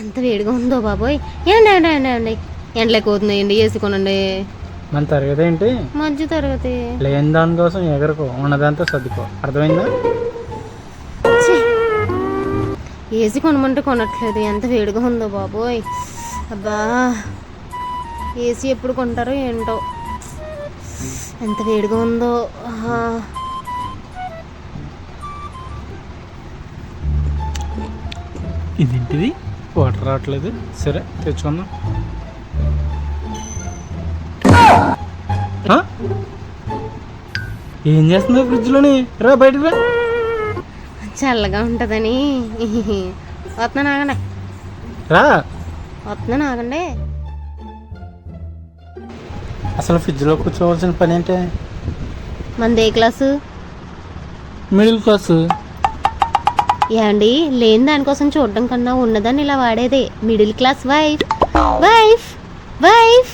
ఎంత వేడిగా ఉందో బాబోయ్. ఏండి ఎండలేక పోతున్నాయండి, వేసుకోనండి. మన తరగతి ఏంటి? మధ్య తరగతి. లేని దానికోసం ఎగరకో, ఉన్నదంతా సర్దుకో, అర్థమైందా? ఏసీ కొనమంటే కొనట్లేదు, ఎంత వేడిగా ఉందో బాబోయ్. అబ్బా, ఏసీ ఎప్పుడు కొంటారో ఏంటో, ఎంత వేడిగా ఉందో. ఇదేంటిది వాటర్ రావట్లేదు? సరే తెచ్చుకుందాం. ఏం చేస్తున్నావు ఫ్రిడ్జ్లోని? రా బయటకు రా. చల్లగా ఉంటుందని వస్తున్నాను, ఆగండి. రా. వస్తున్నాను, ఆగండి. అసలు ఫ్రిడ్జ్లో కూర్చోవలసిన పని ఏంటి? మనది ఏ క్లాసు? Middle class. ఏమండి, లేని దానికోసం చూడడం కన్నా ఉన్నదాన్ని ఇలా వాడేదే middle class wife. Wife wife